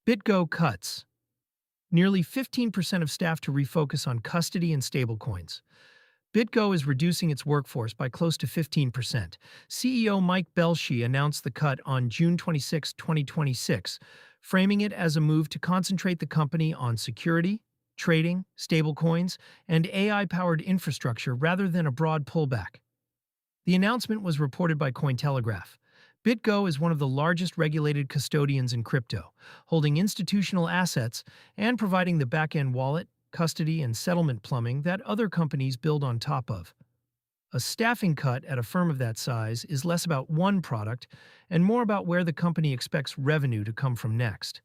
BitGo cuts nearly 15% of staff to refocus on custody and stablecoins. BitGo is reducing its workforce by close to 15%. CEO Mike Belshe announced the cut on June 26, 2026, framing it as a move to concentrate the company on security, trading, stablecoins, and AI-powered infrastructure rather than a broad pullback. The announcement was reported by Cointelegraph. BitGo is one of the largest regulated custodians in crypto, holding institutional assets and providing the back-end wallet, custody, and settlement plumbing that other companies build on top of. A staffing cut at a firm of that size is less about one product and more about where the company expects revenue to come from next.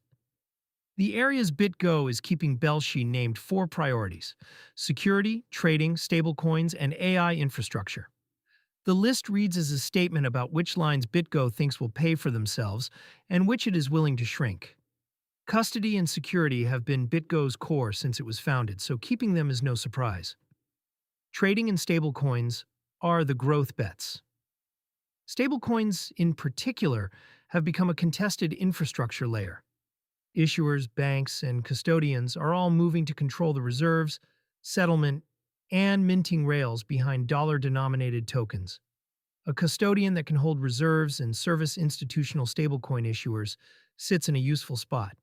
The areas BitGo is keeping Belshe named four priorities: security, trading, stablecoins, and AI infrastructure. The list reads as a statement about which lines BitGo thinks will pay for themselves and which it is willing to shrink. Custody and security have been BitGo's core since it was founded, so keeping them is no surprise. Trading and stablecoins are the growth bets. Stablecoins, in particular, have become a contested infrastructure layer. Issuers, banks, and custodians are all moving to control the reserves, settlement, and minting rails behind dollar-denominated tokens. A custodian that can hold reserves and service institutional stablecoin issuers sits in a useful spot.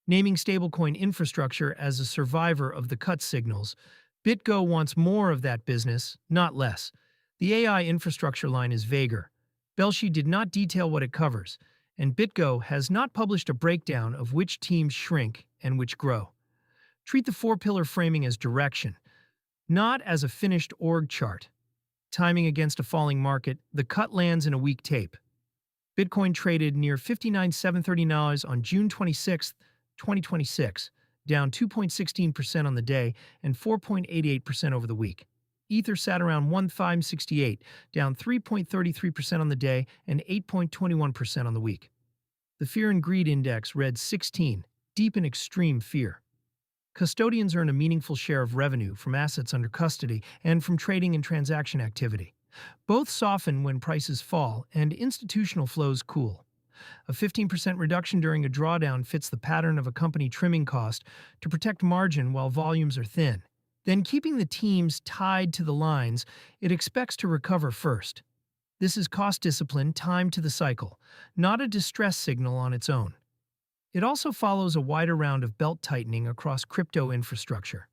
Naming stablecoin infrastructure as a survivor of the cut signals, BitGo wants more of that business, not less. The AI infrastructure line is vaguer. Belshe did not detail what it covers, and BitGo has not published a breakdown of which teams shrink and which grow. Treat the four-pillar framing as direction, not as a finished org chart. Timing against a falling market, the cut lands in a weak tape. Bitcoin traded near $59,730 on June 26, 2026, down 2.16% on the day and 4.88% over the week. Ether sat around 1,568, down 3.33% on the day and 8.21% on the week. The Fear and Greed Index read 16, deep in extreme fear. Custodians earn a meaningful share of revenue from assets under custody and from trading and transaction activity. Both soften when prices fall and institutional flows cool. A 15% reduction during a drawdown fits the pattern of a company trimming cost to protect margin while volumes are thin. Then, keeping the teams tied to the lines it expects to recover first. This is cost discipline timed to the cycle, not a distress signal on its own. It also follows a wider round of belt-tightening across crypto infrastructure.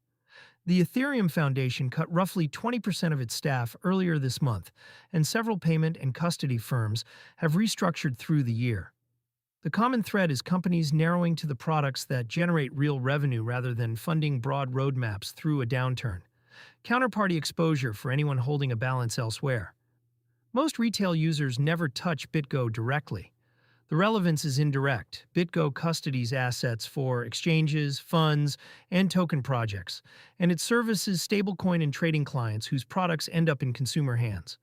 The Ethereum Foundation cut roughly 20% of its staff earlier this month, and several payment and custody firms have restructured through the year. The common thread is companies narrowing to the products that generate real revenue rather than funding broad roadmaps through a downturn. Counterparty exposure for anyone holding a balance elsewhere. Most retail users never touch BitGo directly. The relevance is indirect. BitGo custodies assets for exchanges, funds, and token projects, and it services stablecoin and trading clients whose products end up in consumer hands.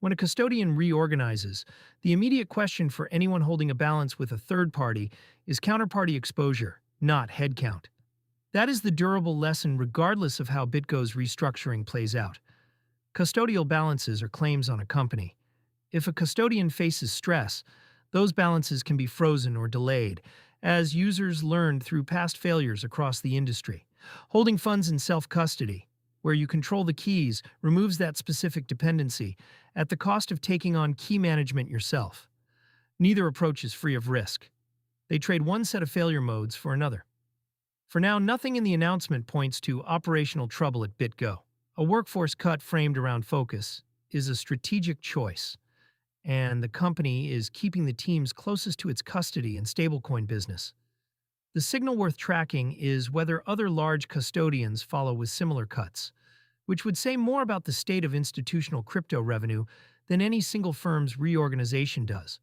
When a custodian reorganizes, the immediate question for anyone holding a balance with a third party is counterparty exposure, not headcount. That is the durable lesson regardless of how BitGo's restructuring plays out. Custodial balances are claims on a company. If a custodian faces stress, those balances can be frozen or delayed, as users learned through past failures across the industry. Holding funds in self-custody, where you control the keys, removes that specific dependency at the cost of taking on key management yourself. Neither approach is free of risk. They trade one set of failure modes for another. For now, nothing in the announcement points to operational trouble at BitGo. A workforce cut framed around focus is a strategic choice, and the company is keeping the teams closest to its custody and stablecoin business. The signal worth tracking is whether other large custodians follow with similar cuts, which would say more about the state of institutional crypto revenue than any single firm's reorganization does.